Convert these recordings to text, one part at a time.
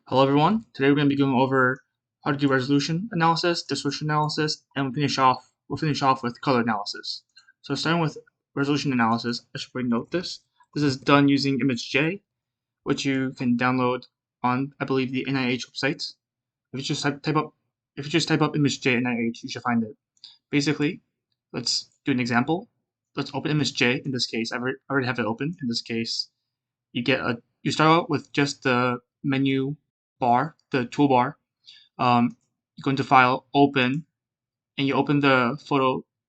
Hello everyone, today we're going to be going over how to do resolution analysis, distortion analysis, and we'll finish off with color analysis. So starting with resolution analysis, I should probably note this. This is done using ImageJ, which you can download on, I believe, the NIH website. If you just type up ImageJ NIH, you should find it. Basically, let's do an example. Let's open ImageJ. In this case, I already have it open. In this case, you start out with just the menu bar, the toolbar. You go into File, Open, and you open the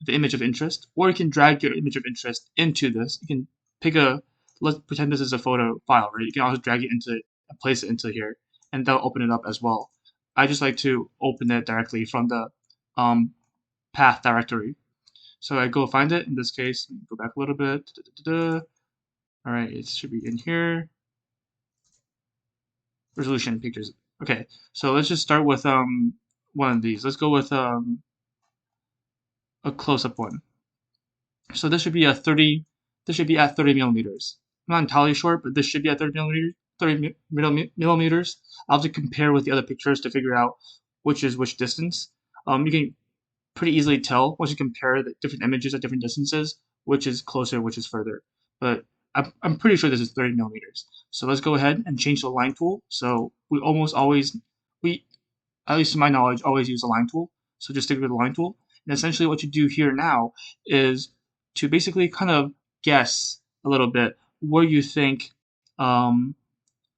image of interest, or you can drag your image of interest into this. You can let's pretend this is a photo file, right? You can also drag it into and place it into here, and that'll open it up as well. I just like to open it directly from the path directory. So I go find it. In this case, go back a little bit. All right, it should be in here. Resolution pictures. Okay, so let's just start with one of these. Let's go with a close-up one. So this should be at 30 millimeters. I'm not entirely sure, but this should be at 30 millimeters. I'll have to compare with the other pictures to figure out which is which distance. You can pretty easily tell once you compare the different images at different distances, which is closer, which is further. But I'm pretty sure this is 30 millimeters. So let's go ahead and change the line tool. So we almost always, at least to my knowledge, always use the line tool. So just stick with the line tool. And essentially what you do here now is to basically kind of guess a little bit where you think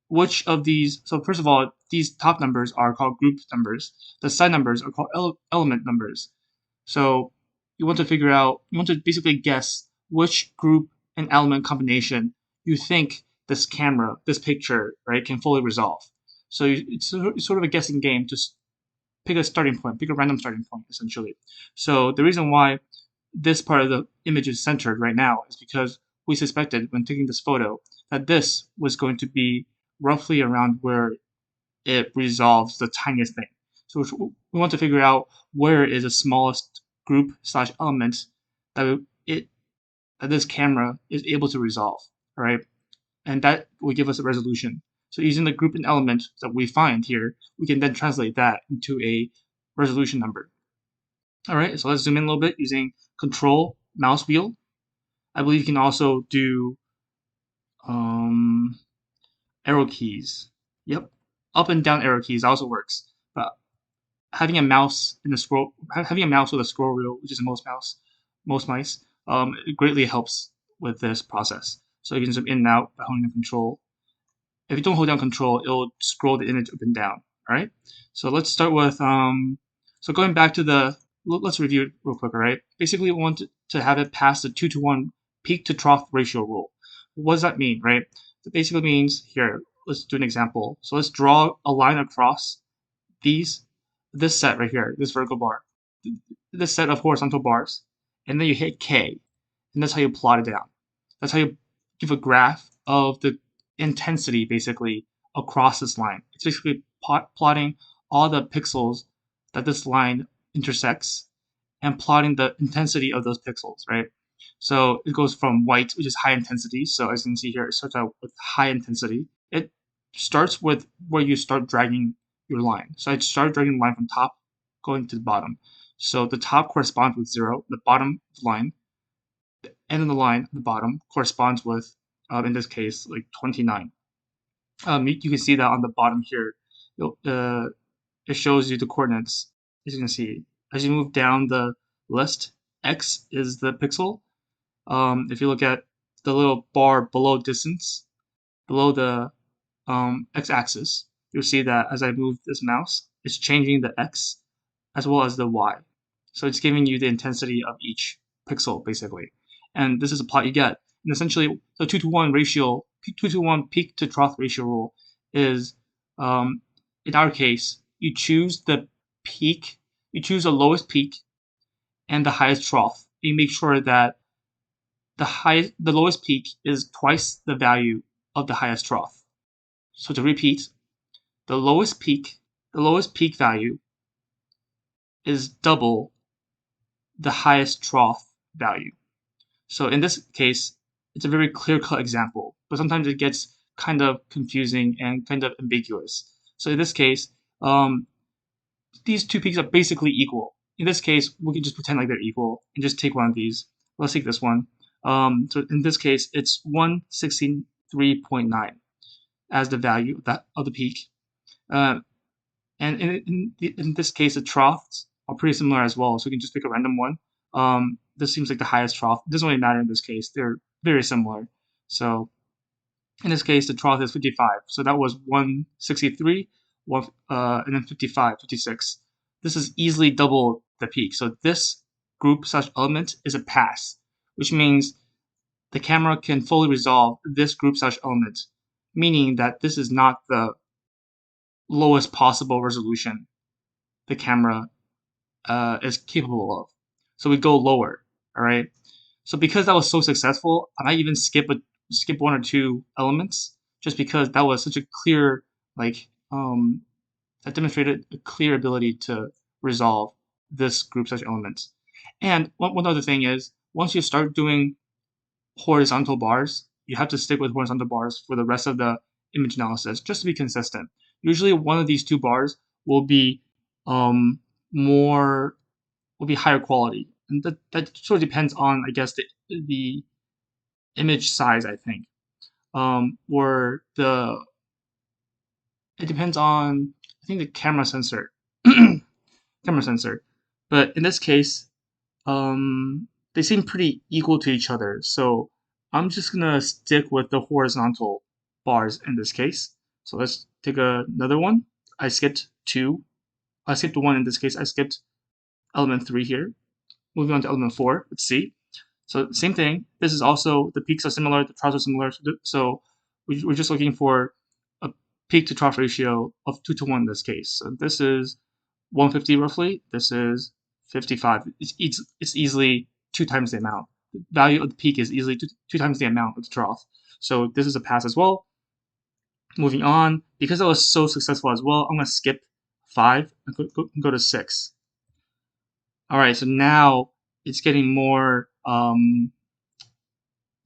which of these. So first of all, these top numbers are called group numbers. The side numbers are called element numbers. So you want to basically guess which group and element combination you think this picture, right, can fully resolve. So it's sort of a guessing game. Just pick a random starting point, essentially. So the reason why this part of the image is centered right now is because we suspected when taking this photo that this was going to be roughly around where it resolves the tiniest thing. So we want to figure out where is the smallest group / element that this camera is able to resolve, all right? And that will give us a resolution. So using the group and element that we find here, we can then translate that into a resolution number. All right, so let's zoom in a little bit using Control mouse wheel. I believe you can also do arrow keys. Yep, up and down arrow keys also works. But having a mouse with a scroll wheel, which is most mice, it greatly helps with this process. So you can zoom in and out by holding down Control. If you don't hold down Control, it'll scroll the image up and down. All right. So let's start with so going back to let's review it real quick. All right. Basically, we want to have it pass the 2-to-1 peak-to-trough ratio rule. What does that mean, right? It basically means here. Let's do an example. So let's draw a line across this set right here, this vertical bar, this set of horizontal bars, and then you hit K, and that's how you plot it down. That's how you give a graph of the intensity basically across this line. It's basically plotting all the pixels that this line intersects and plotting the intensity of those pixels, right? So it goes from white, which is high intensity. So as you can see here, it starts out with high intensity. It starts with where you start dragging your line. So I start dragging the line from top going to the bottom. So the top corresponds with 0, the bottom of the line, the end of the line at the bottom corresponds with, in this case, like 29. You can see that on the bottom here. It shows you the coordinates. As you can see, as you move down the list, x is the pixel. If you look at the little bar below distance, below the x-axis, you'll see that as I move this mouse, it's changing the x as well as the y. So it's giving you the intensity of each pixel, basically. And this is a plot you get. And essentially, the 2-to-1 ratio, 2-to-1 peak-to-trough ratio rule is, in our case, you choose the lowest peak and the highest trough. You make sure that the lowest peak is twice the value of the highest trough. So to repeat, the lowest peak value is double the highest trough value. So in this case, it's a very clear-cut example, but sometimes it gets kind of confusing and kind of ambiguous. So in this case, these two peaks are basically equal. In this case, we can just pretend like they're equal and just take one of these. Let's take this one. So in this case, it's 163.9 as the value of the peak. And in this case, the troughs are pretty similar as well. So we can just pick a random one. This seems like the highest trough. It doesn't really matter in this case. They're very similar. So in this case, the trough is 55. So that was 163, and then 55, 56. This is easily double the peak. So this group/element is a pass, which means the camera can fully resolve this group/element, meaning that this is not the lowest possible resolution the camera is capable of. So we go lower, all right? So because that was so successful, I might even skip one or two elements just because that was such a clear, that demonstrated a clear ability to resolve this group/element. And one other thing is, once you start doing horizontal bars, you have to stick with horizontal bars for the rest of the image analysis just to be consistent. Usually one of these two bars will be higher quality, and that sort of depends on, I guess, the image size, I think, or it depends on, I think, the camera sensor, camera sensor. But in this case, they seem pretty equal to each other, so I'm just gonna stick with the horizontal bars in this case. So let's take another one. I skipped one in this case. I skipped element 3 here. Moving on to element 4, let's see. So same thing. This is also, the peaks are similar, the troughs are similar. So we're just looking for a peak to trough ratio of 2 to 1 in this case. So this is 150 roughly. This is 55. It's easily 2 times the amount. The value of the peak is easily two times the amount of the trough. So this is a pass as well. Moving on, because that was so successful as well, I'm going to skip 5 and go to 6. All right, so now it's getting more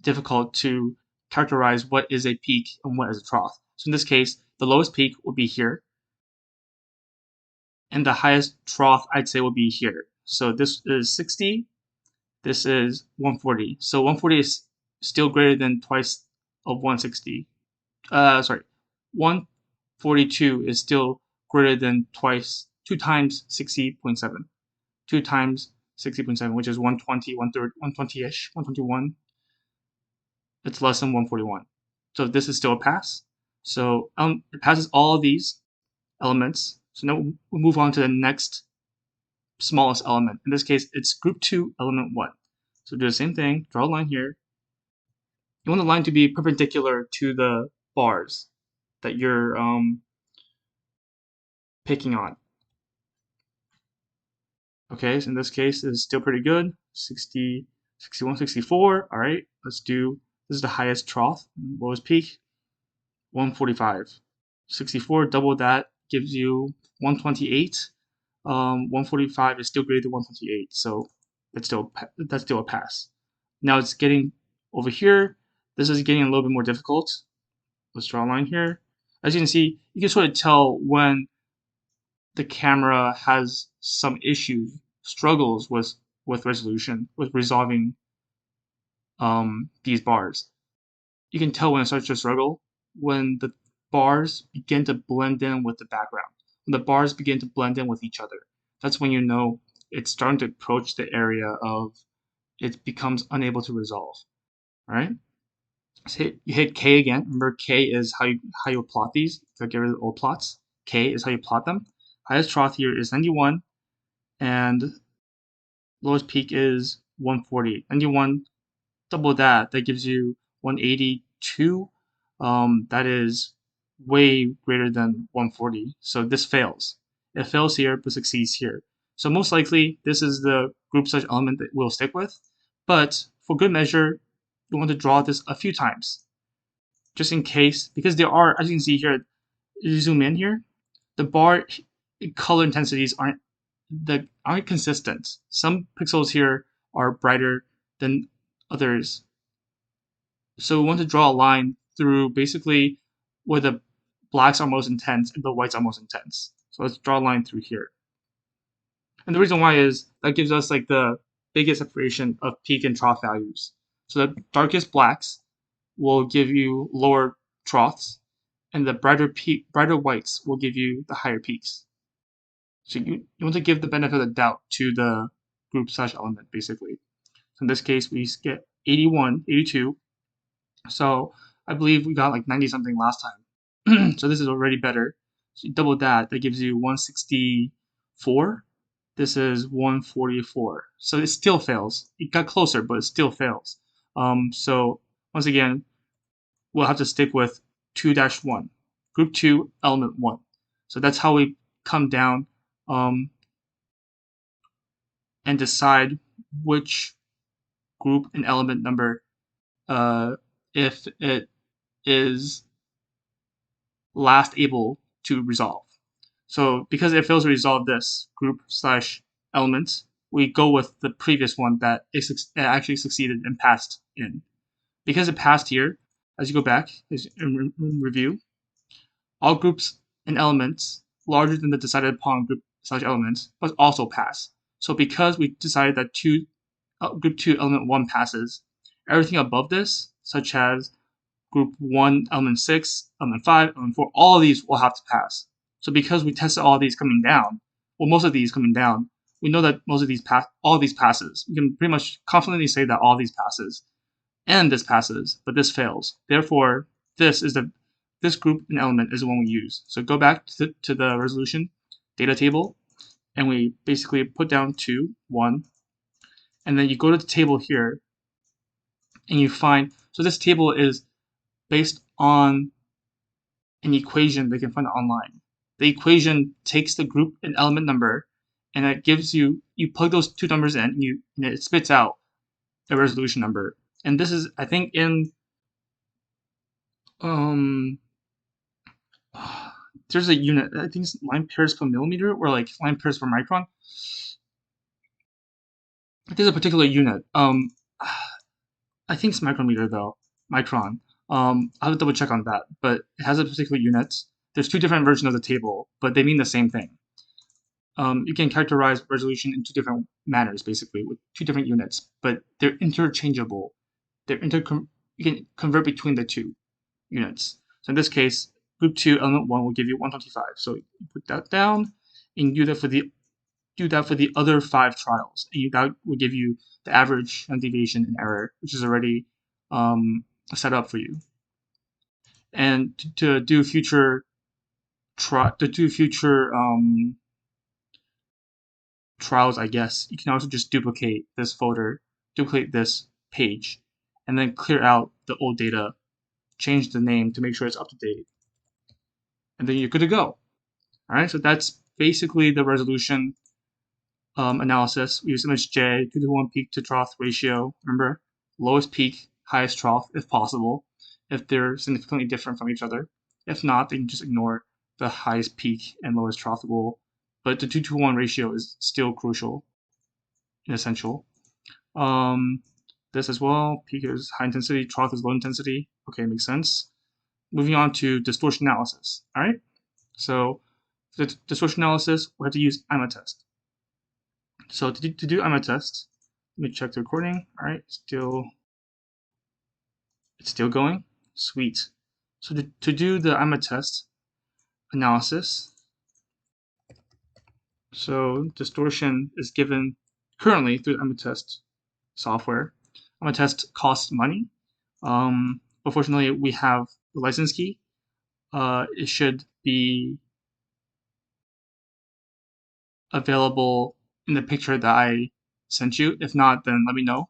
difficult to characterize what is a peak and what is a trough. So in this case, the lowest peak will be here, and the highest trough, I'd say, will be here. So this is 60, this is 140. So 140 is still greater than twice of 160. 142 is still greater than two times 60.7. 2 times 60.7, which is 120, 120-ish, 121. It's less than 141. So this is still a pass. So it passes all of these elements. So now we'll move on to the next smallest element. In this case, it's group 2, element 1. So do the same thing, draw a line here. You want the line to be perpendicular to the bars that you're picking on. Okay, so in this case, it's still pretty good. 60, 61, 64. All right, let's do, this is the highest trough, lowest peak, 145. 64, double that, gives you 128. 145 is still greater than 128, so that's still a pass. Now it's getting over here. This is getting a little bit more difficult. Let's draw a line here. As you can see, you can sort of tell when the camera has some issues, struggles with resolution, with resolving these bars. You can tell when it starts to struggle when the bars begin to blend in with the background. When the bars begin to blend in with each other, that's when you know it's starting to approach the area of it becomes unable to resolve. All right. So you hit K again. Remember, K is how you plot these. So get rid of the old plots. K is how you plot them. Highest trough here is 91, and lowest peak is 140. 91, double that. That gives you 182. That is way greater than 140. So this fails. It fails here, but succeeds here. So most likely, this is the group/element that we'll stick with. But for good measure, you want to draw this a few times, just in case, because there are, as you can see here, you zoom in here, the bar color intensities aren't consistent. Some pixels here are brighter than others. So we want to draw a line through basically where the blacks are most intense and the whites are most intense. So let's draw a line through here. And the reason why is that gives us like the biggest separation of peak and trough values. So the darkest blacks will give you lower troughs, and the brighter whites will give you the higher peaks. So you want to give the benefit of the doubt to the group / element, basically. So in this case, we get 81, 82. So I believe we got like 90 something last time. So this is already better. So you double that, that gives you 164. This is 144. So it still fails. It got closer, but it still fails. So once again, we'll have to stick with 2-1, group 2, element 1. So that's how we come down and decide which group and element number, if it is last able to resolve. So because it fails to resolve this group / element, we go with the previous one that it actually succeeded and passed in. Because it passed here, as you go back in review, all groups and elements larger than the decided upon group / element must also pass. So because we decided that group 2 element 1 passes, everything above this, such as group 1 element 6, element 5, element 4, all of these will have to pass. So because we tested all of these coming down, well, most of these coming down, we know that most of these all of these passes. We can pretty much confidently say that all of these passes, and this passes, but this fails. Therefore, this group and element is the one we use. So go back to the resolution data table, and we basically put down 2, 1, and then you go to the table here, and you find, so this table is based on an equation they can find online. The equation takes the group and element number, and it gives you plug those two numbers in, and it spits out a resolution number. And this is, I think, in there's a unit, I think it's line pairs per millimeter or like line pairs per micron. There's a particular unit. I think it's micrometer though, micron. I'll have to double check on that, but it has a particular unit. There's two different versions of the table, but they mean the same thing. You can characterize resolution in two different manners, basically, with two different units, but they're interchangeable. You can convert between the two units. So in this case, group 2 element 1 will give you 125. So you put that down, and do that for the other 5 trials, and that will give you the average deviation and error, which is already set up for you. And to do future trials, I guess, you can also just duplicate this folder, duplicate this page, and then clear out the old data, change the name to make sure it's up to date, and then you're good to go. All right, so that's basically the resolution analysis. We use ImageJ, 2-to-1 peak-to-trough ratio. Remember, lowest peak, highest trough if possible, if they're significantly different from each other. If not, then you just ignore the highest peak and lowest trough rule. But the 2-to-1 ratio is still crucial and essential. This as well, peak is high intensity, trough is low intensity. Okay, makes sense. Moving on to distortion analysis. All right, so the distortion analysis, we have to use Imatest. So to do Imatest, let me check the recording. All right, it's still going. Sweet. So to do the Imatest analysis, so distortion is given currently through Imatest software. Imatest costs money. But fortunately, we have the license key. It should be available in the picture that I sent you. If not, then let me know.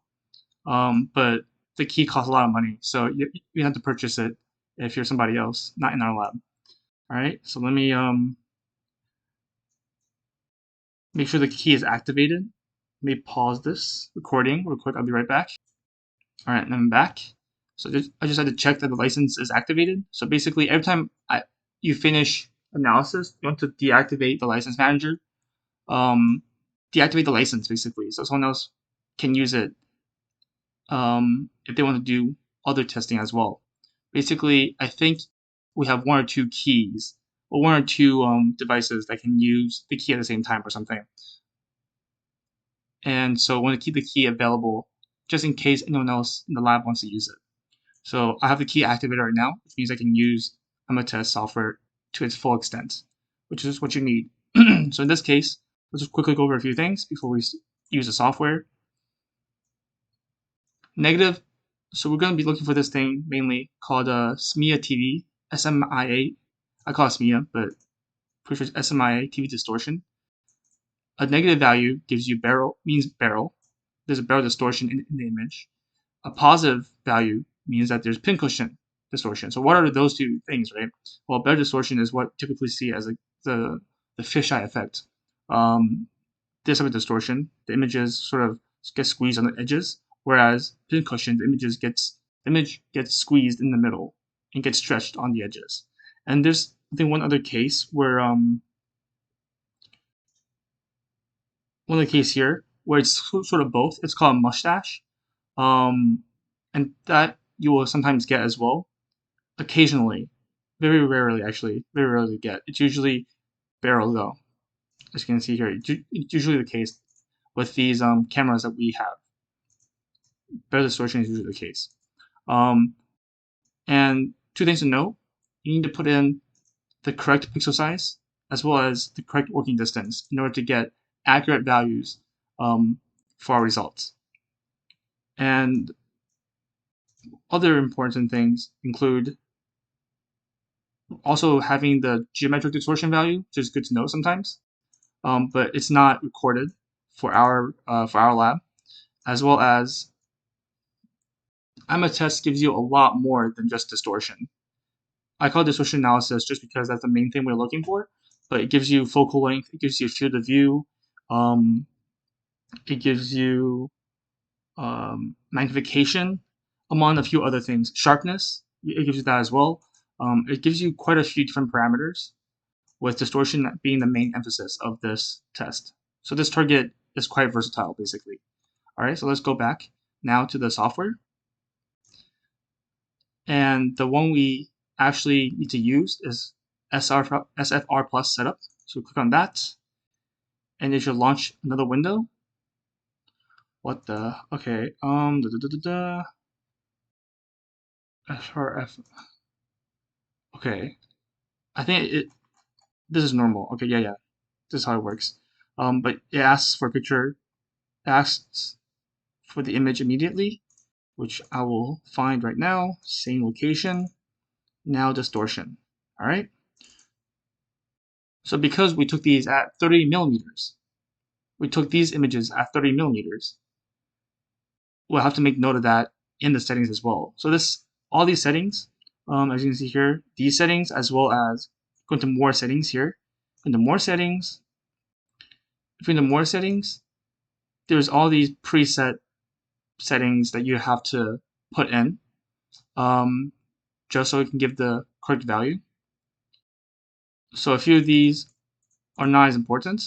But the key costs a lot of money, so you have to purchase it if you're somebody else, not in our lab. All right, so let me make sure the key is activated. Let me pause this recording real quick. I'll be right back. All right, and I'm back. So I just had to check that the license is activated. So basically, every time you finish analysis, you want to deactivate the license manager. Deactivate the license, basically, so someone else can use it if they want to do other testing as well. Basically, I think we have one or two keys, or one or two devices that can use the key at the same time or something. And so I want to keep the key available just in case anyone else in the lab wants to use it. So I have the key activated right now, which means I can use Imatest software to its full extent, which is what you need. So in this case, let's just quickly go over a few things before we use the software. Negative. So we're going to be looking for this thing mainly called SMIA TV, SMIA. I call it SMIA, but pretty sure it's SMIA TV distortion. A negative value gives you means barrel. There's a barrel distortion in the image. A positive value means that there's pincushion distortion. So what are those two things, right? Well, barrel distortion is what typically see as the fisheye effect. This type of distortion, the images sort of get squeezed on the edges, whereas pincushion, the image gets squeezed in the middle and gets stretched on the edges. And there's, I think, one other case where one other case here where it's sort of both. It's called a mustache, and that you will sometimes get as well. Occasionally, very rarely actually, very rarely get. It's usually barrel though, as you can see here. It's usually the case with these cameras that we have. Barrel distortion is usually the case. And two things to know: you need to put in the correct pixel size as well as the correct working distance in order to get accurate values for our results. And other important things include also having the geometric distortion value, which is good to know sometimes, but it's not recorded for our lab, as well as Imatest gives you a lot more than just distortion. I call it distortion analysis just because that's the main thing we're looking for, but it gives you focal length, it gives you field of view, it gives you magnification, among a few other things. Sharpness, it gives you that as well. It gives you quite a few different parameters, with distortion being the main emphasis of this test. So this target is quite versatile, basically. All right, so let's go back now to the software. And the one we actually need to use is SFR Plus setup. So click on that, and it should launch another window. What the? Okay. SRF. Okay. I think this is normal. Okay, yeah. This is how it works. But it asks for a picture. It asks for the image immediately, which I will find right now. Same location. Now distortion. All right. So because we took these at 30 millimeters, we took these images at 30 millimeters, we'll have to make note of that in the settings as well. So all these settings, as you can see here, these settings as well as go into more settings here. Into more settings, there's all these preset settings that you have to put in, just so it can give the correct value. So a few of these are not as important,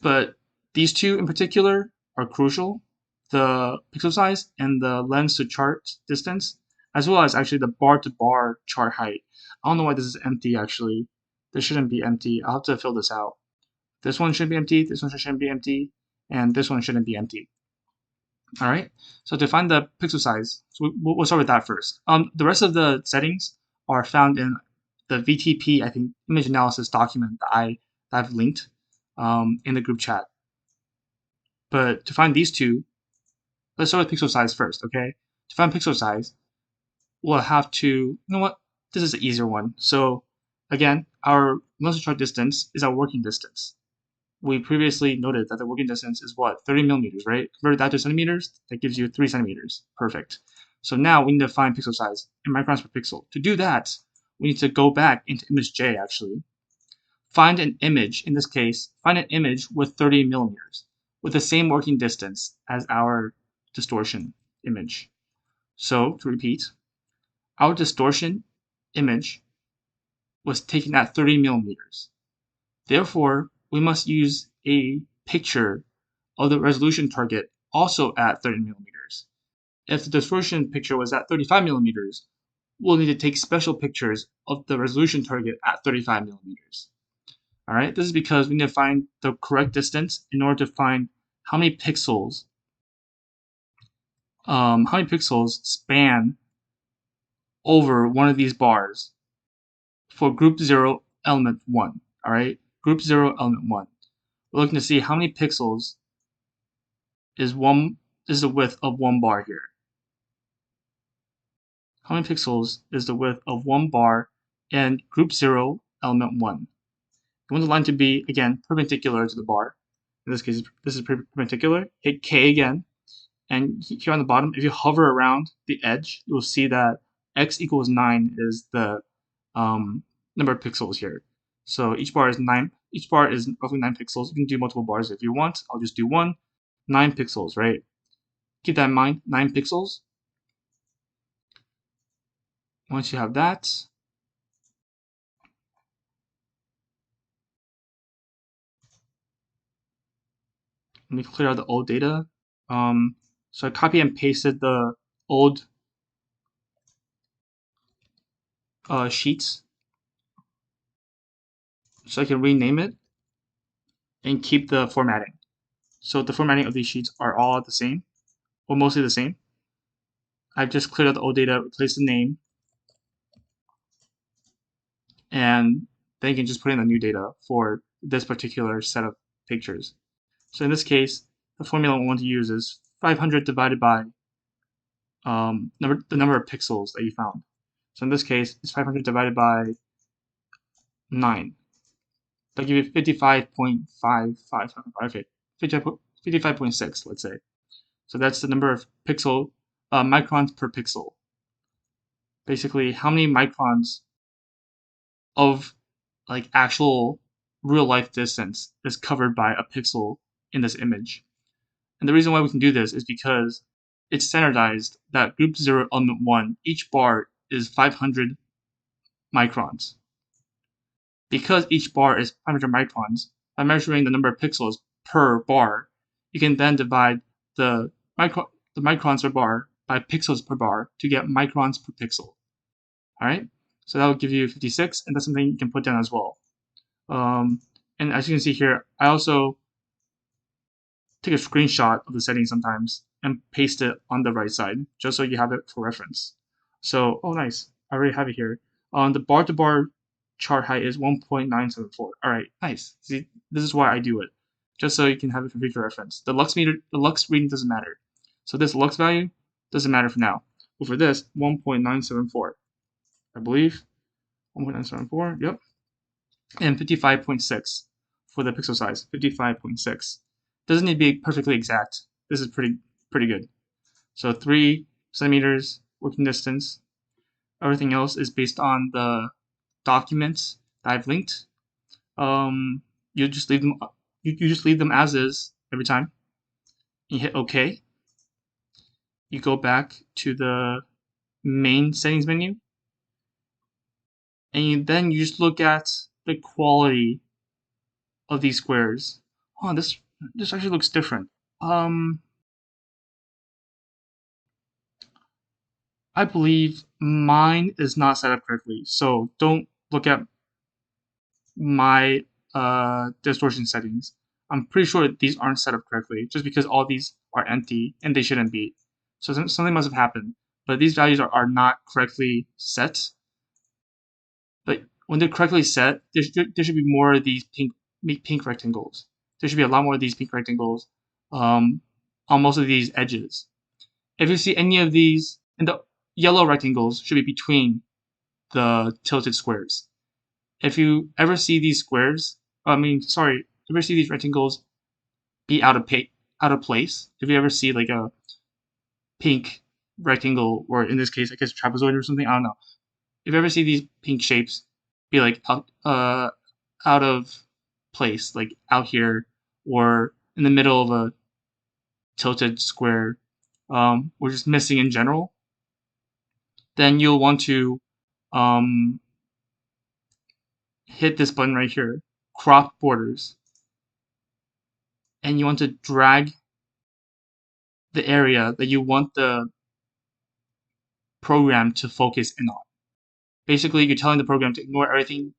but these two in particular are crucial: the pixel size and the lens to chart distance, as well as actually the bar to bar chart height. I don't know why this is empty actually. This shouldn't be empty. I'll have to fill this out. This one shouldn't be empty, this one shouldn't be empty, and this one shouldn't be empty. All right, so to find the pixel size, so we'll start with that first. The rest of the settings are found in the VTP, I think, image analysis document that I've linked in the group chat. But to find these two, let's start with pixel size first, okay? To find pixel size, we'll have to, you know what? This is an easier one. So again, our lens to chart distance is our working distance. We previously noted that the working distance is what? 30 millimeters, right? Convert that to centimeters, that gives you 3 centimeters. Perfect. So now we need to find pixel size in microns per pixel. To do that, we need to go back into ImageJ actually. Find an image, in this case, find an image with 30 millimeters, with the same working distance as our distortion image. So, to repeat, our distortion image was taken at 30 millimeters. Therefore, we must use a picture of the resolution target also at 30 millimeters. If the distortion picture was at 35 millimeters, we'll need to take special pictures of the resolution target at 35 millimeters. All right, this is because we need to find the correct distance in order to find how many pixels span over one of these bars for group 0 element 1. All right, group 0 element 1. We're looking to see how many pixels is the width of one bar here. How many pixels is the width of one bar in group 0 element 1? You want the line to be, again, perpendicular to the bar. In this case, this is perpendicular. Hit K again. And here on the bottom, if you hover around the edge, you'll see that x equals 9 is the number of pixels here. So each bar is 9. Each bar is roughly 9 pixels. You can do multiple bars if you want. I'll just do one. 9 pixels, right? Keep that in mind, 9 pixels. Once you have that, let me clear out the old data. So I copy and pasted the old sheets so I can rename it and keep the formatting. So the formatting of these sheets are all the same, or mostly the same. I've just cleared out the old data, replaced the name, and then you can just put in the new data for this particular set of pictures. So in this case, the formula we want to use is 500 divided by the number of pixels that you found. So in this case, it's 500 divided by 9. That'll give you 55.55. Okay, 55.6, let's say. So that's the number of microns per pixel. Basically, how many microns of like actual real life distance is covered by a pixel in this image. And the reason why we can do this is because it's standardized that group 0 element 1, each bar is 500 microns. Because each bar is 500 microns, by measuring the number of pixels per bar, you can then divide the microns per bar by pixels per bar to get microns per pixel. All right, so that will give you 56, and that's something you can put down as well. And as you can see here, I also take a screenshot of the settings sometimes and paste it on the right side, just so you have it for reference. So, oh nice, I already have it here. The bar-to-bar chart height is 1.974. All right, nice. See, this is why I do it, just so you can have it for future reference. The lux reading doesn't matter. So this lux value doesn't matter for now. But for this, 1.974, I believe. 1.974, yep. And 55.6 for the pixel size, 55.6. Doesn't need to be perfectly exact. This is pretty good. So 3 centimeters working distance. Everything else is based on the documents that I've linked. You just leave them. You just leave them as is every time. You hit OK. You go back to the main settings menu, and then you just look at the quality of these squares. Oh, this actually looks different. I believe mine is not set up correctly, so don't look at my distortion settings. I'm pretty sure these aren't set up correctly, just because all these are empty and they shouldn't be. So something must have happened, but these values are not correctly set. But when they're correctly set, there should be more of these pink rectangles. There should be a lot more of these pink rectangles on most of these edges. If you see any of these, and the yellow rectangles should be between the tilted squares. If you ever see these squares, ever see these rectangles be out of place, if you ever see like a pink rectangle, or in this case, I guess trapezoid or something, I don't know. If you ever see these pink shapes be like out of place, like out here, or in the middle of a tilted square, or just missing in general, then you'll want to hit this button right here, crop borders, and you want to drag the area that you want the program to focus in on. Basically, you're telling the program to ignore everything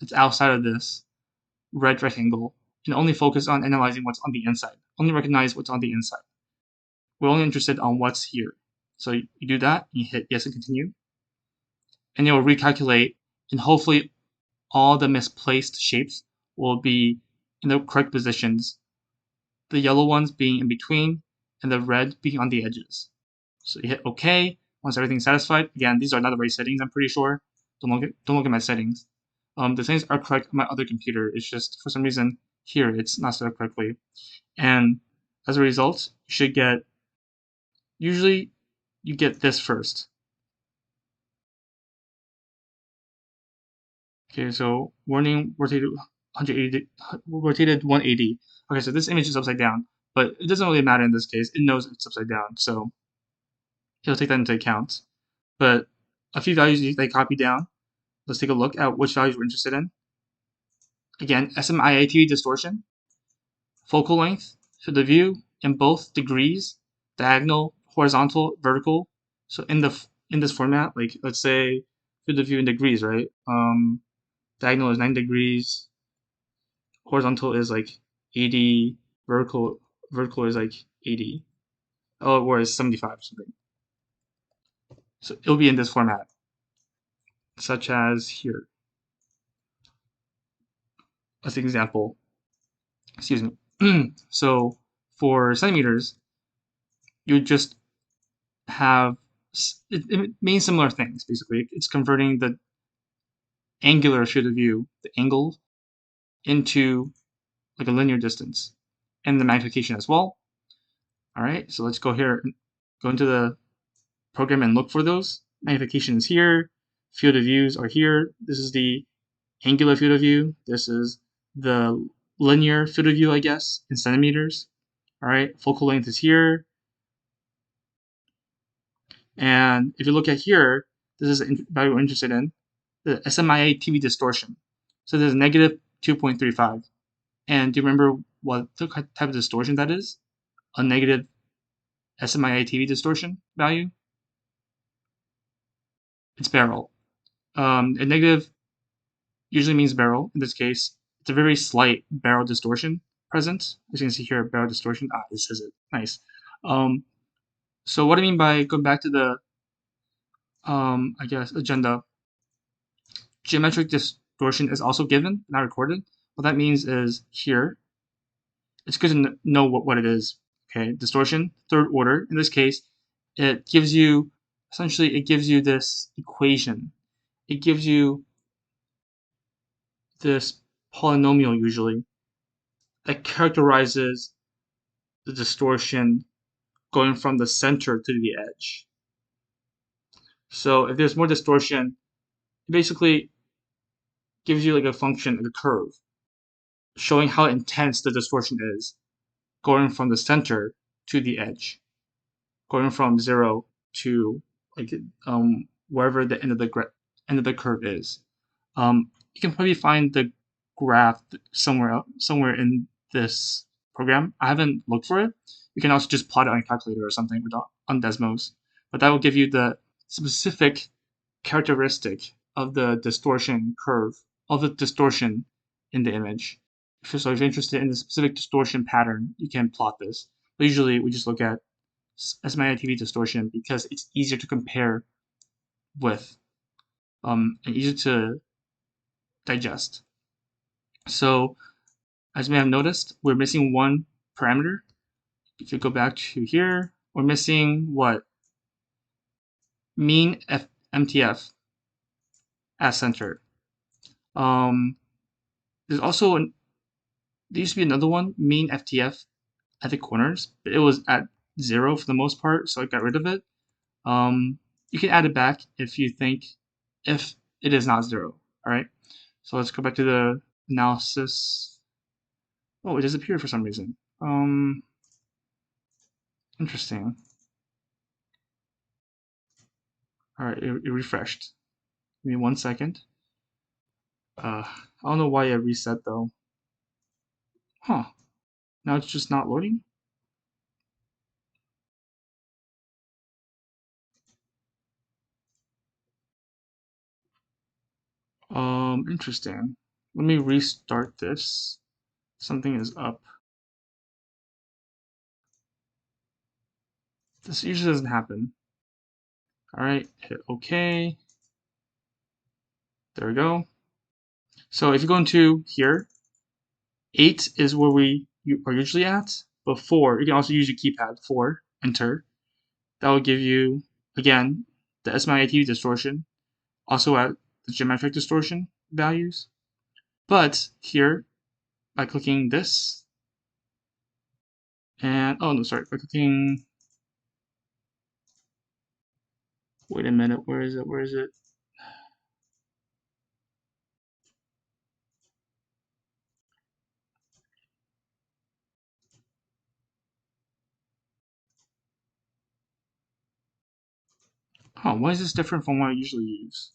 that's outside of this red rectangle and only focus on analyzing what's on the inside. Only recognize what's on the inside. We're only interested on what's here. So you do that, you hit yes and continue, and it will recalculate, and hopefully all the misplaced shapes will be in the correct positions, the yellow ones being in between and the red being on the edges. So you hit OK. Once everything's satisfied, again, these are not the right settings, I'm pretty sure. Don't look at my settings. The settings are correct on my other computer. It's just, for some reason, here it's not set up correctly. And as a result, you should get, usually you get this first. Okay, so warning, rotated 180. Okay, so this image is upside down, but it doesn't really matter in this case. It knows it's upside down, so it'll take that into account. But a few values they copy down. Let's take a look at which values we're interested in. Again, SMIA TV distortion, focal length, field of view in both degrees, diagonal, horizontal, vertical. So in this format, like let's say field of view in degrees, right? Diagonal is 9 degrees, horizontal is like 80, vertical is like 80. Oh, or is 75 or something. So it'll be in this format, such as here. As an example, excuse me. So for centimeters, you would just have, it means similar things, basically. It's converting the angular field of view, the angle, into like a linear distance, and the magnification as well. All right, so let's go here, go into the program and look for those. Magnification is here, field of views are here. This is the angular field of view. This is the linear field of view, I guess, in centimeters. All right, focal length is here. And if you look at here, this is the value we're interested in, the SMIA TV distortion. So there's negative 2.35. And do you remember what type of distortion that is? A negative SMIA TV distortion value? It's barrel. A negative usually means barrel. In this case, it's a very slight barrel distortion present. As you can see here, barrel distortion. Ah, it says it. Nice. So what I mean by going back to the, I guess, agenda, geometric distortion is also given, not recorded. What that means is here, it's good to know what it is. Okay, distortion, third order. In this case, it gives you, essentially, it gives you this equation. It gives you this polynomial, usually, that characterizes the distortion going from the center to the edge. So if there's more distortion, it basically gives you like a function, like a curve, showing how intense the distortion is going from the center to the edge, going from 0 to like wherever the end of the curve is. You can probably find the graph somewhere in this program. I haven't looked for it. You can also just plot it on a calculator or something on Desmos, but that will give you the specific characteristic of the distortion curve, of the distortion in the image. So if you're interested in the specific distortion pattern, you can plot this. But usually we just look at SMIA TV distortion because it's easier to compare with and easier to digest. So as you may have noticed, we're missing one parameter. If you go back to here, we're missing what? Mean MTF as center. There's also there used to be another one, mean FTF at the corners, but it was at 0 for the most part, so I got rid of it. You can add it back if you think, if it is not 0. All right, so let's go back to the analysis. Oh, it disappeared for some reason. Interesting. All right, it refreshed. Give me 1 second. I don't know why it reset though. Huh? Now it's just not loading. Interesting. Let me restart this. Something is up. This usually doesn't happen. All right, hit OK. There we go. So if you go into here, 8 is where we are usually at, but 4, you can also use your keypad, 4, enter. That will give you, again, the SMIA TV distortion, also at the geometric distortion values. But here, by clicking this, and, oh no, sorry, by clicking, wait a minute, where is it? Oh, why is this different from what I usually use?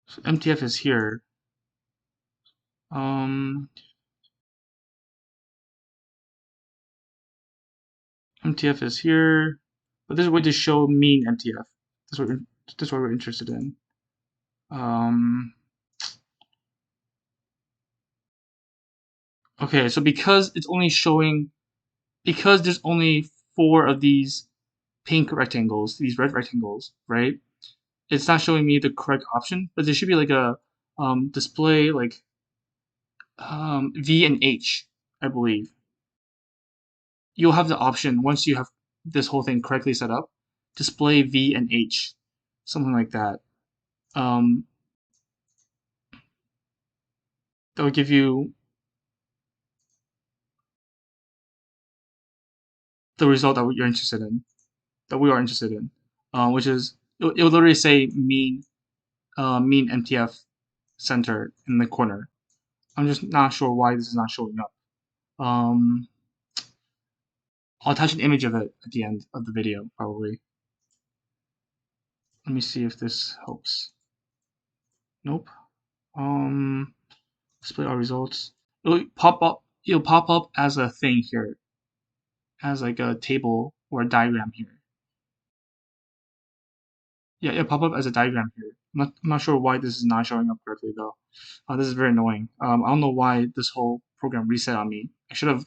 So MTF is here. MTF is here, but this is a way to show mean MTF. That's what we're interested in. Okay, so because it's only showing, because there's only 4 of these pink rectangles, these red rectangles, right? It's not showing me the correct option, but there should be like a display like V and H, I believe. You'll have the option once you have this whole thing correctly set up, display V and H, something like that. That will give you the result that you're interested in, that we are interested in, which is it will literally say mean MTF center in the corner. I'm just not sure why this is not showing up. I'll attach an image of it at the end of the video, probably. Let me see if this helps. Nope. Display our results. It'll pop up as a thing here, as like a table or a diagram here. Yeah, it'll pop up as a diagram here. I'm not sure why this is not showing up correctly though. This is very annoying. I don't know why this whole program reset on me. I should have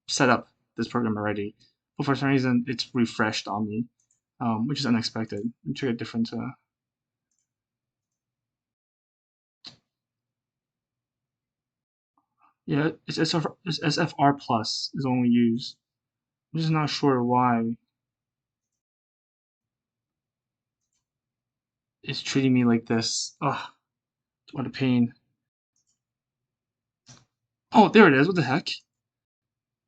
set up this program already, but for some reason it's refreshed on me, which is unexpected. Let me try a different. Yeah, it's SFR plus is only used. I'm just not sure why it's treating me like this. Ugh, what a pain. Oh, there it is. What the heck?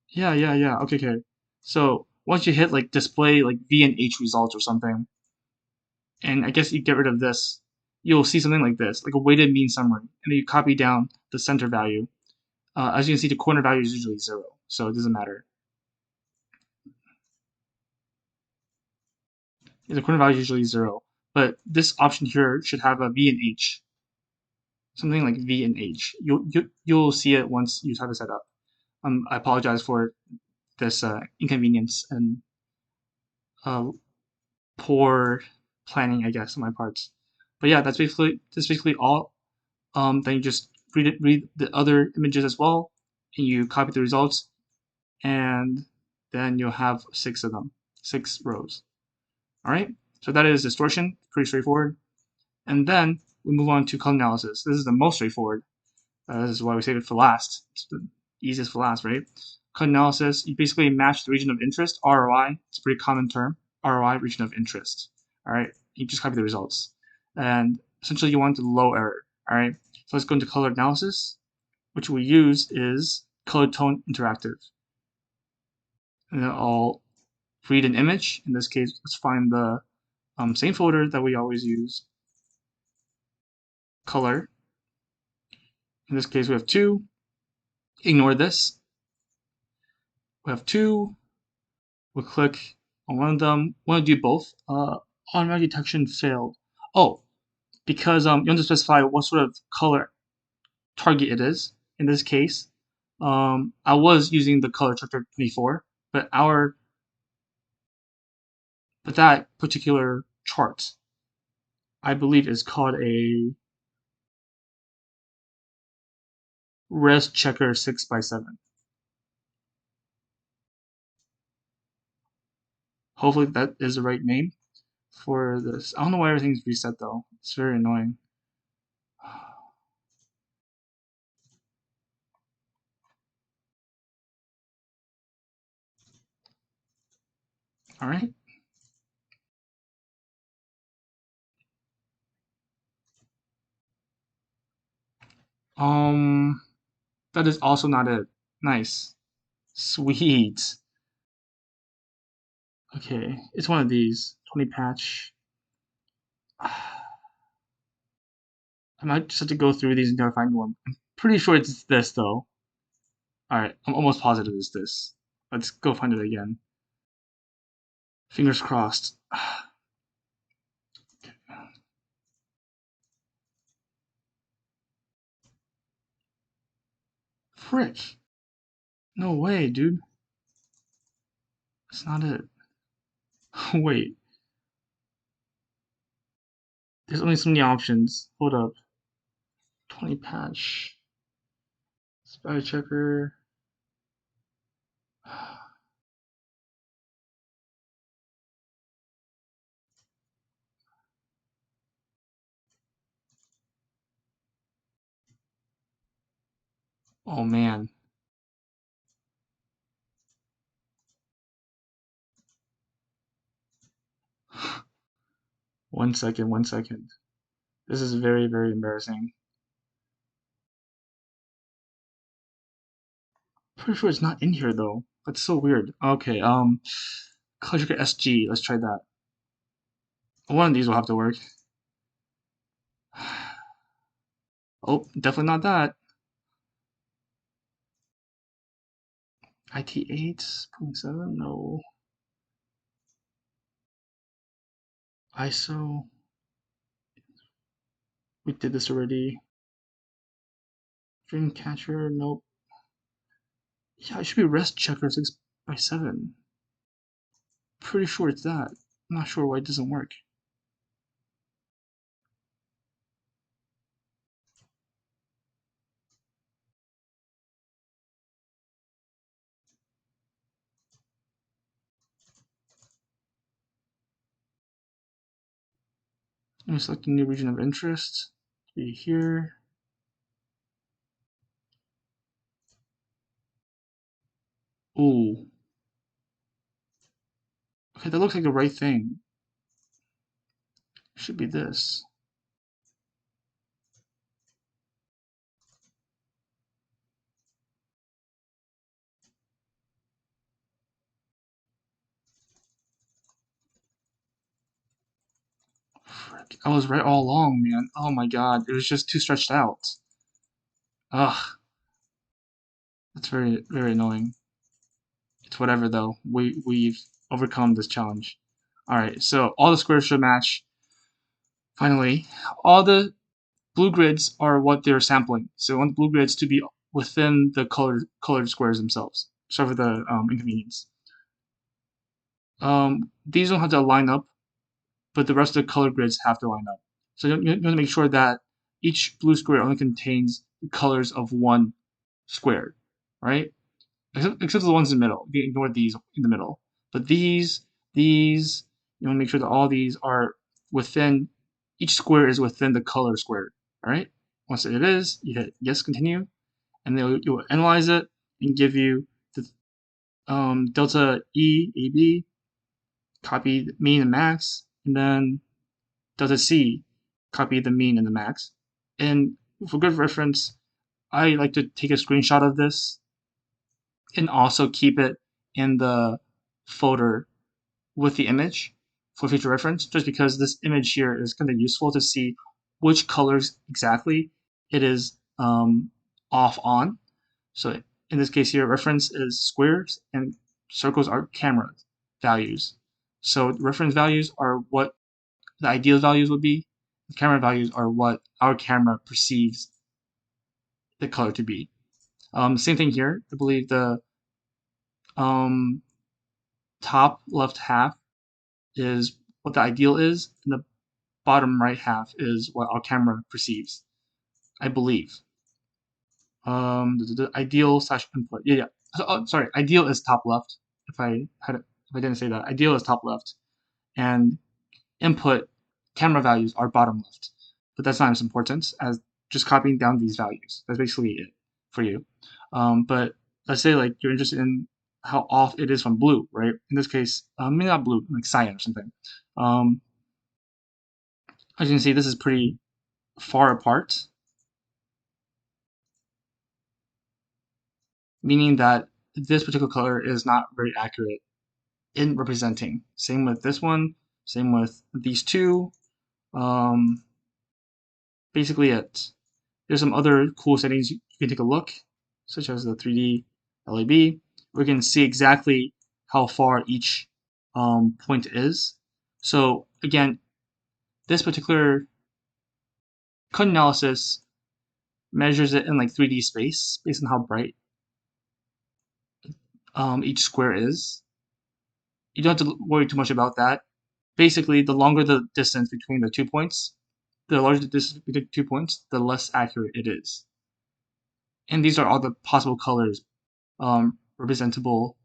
Yeah. Okay. So once you hit like display like V and H results or something, and I guess you get rid of this, you'll see something like this, like a weighted mean summary, and then you copy down the center value. As you can see, the corner value is usually 0, so it doesn't matter. The corner value is usually 0, but this option here should have a V and H, something like V and H. You'll see it once you have it set up. I apologize for this inconvenience and uh, poor planning, I guess, on my parts. But yeah, that's basically all. Then you just read the other images as well, and you copy the results, and then you'll have 6 of them, 6 rows. All right. So that is distortion, pretty straightforward. And then we move on to color analysis. This is the most straightforward. This is why we save it for last. It's the easiest for last, right? Color analysis, you basically match the region of interest, ROI. It's a pretty common term. ROI, region of interest. All right. You just copy the results. And essentially you want the low error. All right. So let's go into color analysis. Which we use is color tone interactive. And then I'll read an image. In this case, let's find the same folder that we always use. Color. In this case, we have 2. Ignore this. We have 2. We'll click on one of them. We want to do both. Automatic detection failed. Oh, because you want to specify what sort of color target it is. In this case, I was using the color chapter 24, but that particular chart, I believe, is called a res checker 6x7. Hopefully that is the right name for this. I don't know why everything's reset though. It's very annoying. All right. That is also not it. Nice. Sweet. Okay, it's one of these. 20 patch. I might just have to go through these until I find one. I'm pretty sure it's this though. Alright, I'm almost positive it's this. Let's go find it again. Fingers crossed. Frick. No way, dude. That's not it. Wait. There's only so many options. Hold up. 20 patch. Spy checker. Oh man. One second, one second. This is very, very embarrassing. Pretty sure it's not in here though. That's so weird. Okay, Color SG. Let's try that. One of these will have to work. Oh, definitely not that. IT 8.7? No. ISO. We did this already. Dreamcatcher. Nope. Yeah, it should be rest checker 6x7. Pretty sure it's that. I'm not sure why it doesn't work. Let me select a new region of interest. Be here. Ooh. Okay, that looks like the right thing. Should be this. Frick. I was right all along, man. Oh my god. It was just too stretched out. Ugh. That's very, very annoying. It's whatever though. We've overcome this challenge. Alright, so all the squares should match. Finally, all the blue grids are what they're sampling. So I want the blue grids to be within the colored squares themselves. Sorry for the inconvenience. These don't have to line up, but the rest of the color grids have to line up. So you want to make sure that each blue square only contains the colors of one square, right? Except the ones in the middle. You can ignore these in the middle. But these, you want to make sure that all these are within, each square is within the color square, all right? Once it is, you hit yes, continue, and then it will analyze it and give you the delta E, AB, copy the mean and max, and then delta C, copy the mean and the max. And for good reference, I like to take a screenshot of this and also keep it in the folder with the image for future reference, just because this image here is kind of useful to see which colors exactly it is off on. So in this case here, reference is squares and circles are camera values. So reference values are what the ideal values would be. The camera values are what our camera perceives the color to be. Same thing here. I believe the top left half is what the ideal is, and the bottom right half is what our camera perceives, I believe. The ideal slash input. Yeah. So, sorry. Ideal is top left. If I didn't say that, ideal is top left, and input camera values are bottom left. But that's not as important as just copying down these values. That's basically it for you. But let's say like you're interested in how off it is from blue, right? In this case, maybe not blue, like cyan or something. As you can see, this is pretty far apart, meaning that this particular color is not very accurate in representing. Same with this one, same with these two. Basically it. There's some other cool settings you can take a look, such as the 3D LAB. We can see exactly how far each point is. So again, this particular cut analysis measures it in like 3D space based on how bright each square is. You don't have to worry too much about that. Basically, the longer the distance between the 2 points, the larger the distance between 2 points, the less accurate it is. And these are all the possible colors representable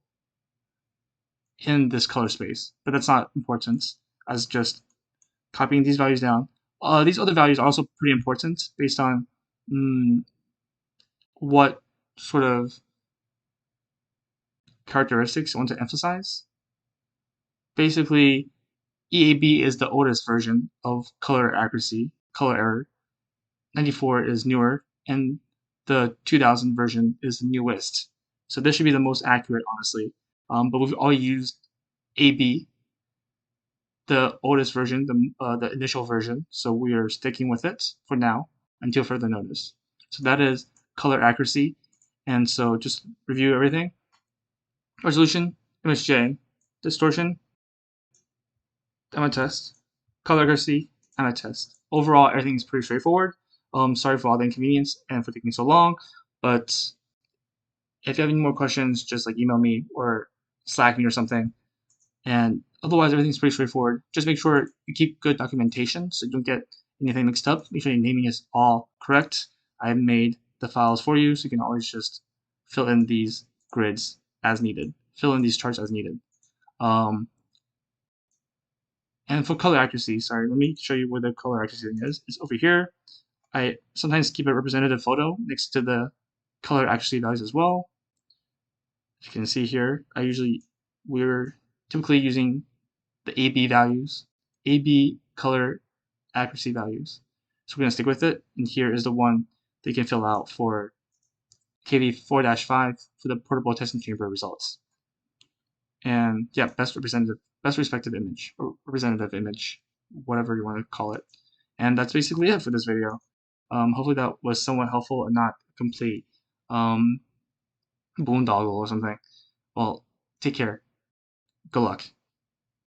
in this color space, but that's not important as just copying these values down. These other values are also pretty important based on what sort of characteristics I want to emphasize. Basically, EAB is the oldest version of color accuracy, color error. 94 is newer, and the 2000 version is the newest. So this should be the most accurate, honestly. But we've all used AB, the oldest version, the initial version, so we are sticking with it for now until further notice. So that is color accuracy, and so just review everything. Resolution, ImageJ, distortion, Imatest, color accuracy, Imatest. Overall, everything is pretty straightforward. Sorry for all the inconvenience and for taking so long, but if you have any more questions, just like email me or Slack me or something. And otherwise, everything's pretty straightforward. Just make sure you keep good documentation so you don't get anything mixed up. Make sure your naming is all correct. I've made the files for you, so you can always just fill in these grids as needed. Fill in these charts as needed. And for color accuracy, sorry, let me show you where the color accuracy thing is. It's over here. I sometimes keep a representative photo next to the color accuracy values as well. As you can see here, we're typically using the AB values, AB color accuracy values. So we're going to stick with it, and here is the one that you can fill out for KV4-5 for the portable testing chamber results. And yeah, best respective image, or representative image, whatever you want to call it. And that's basically it for this video. Hopefully that was somewhat helpful and not complete boondoggle or something. Well, take care. Good luck.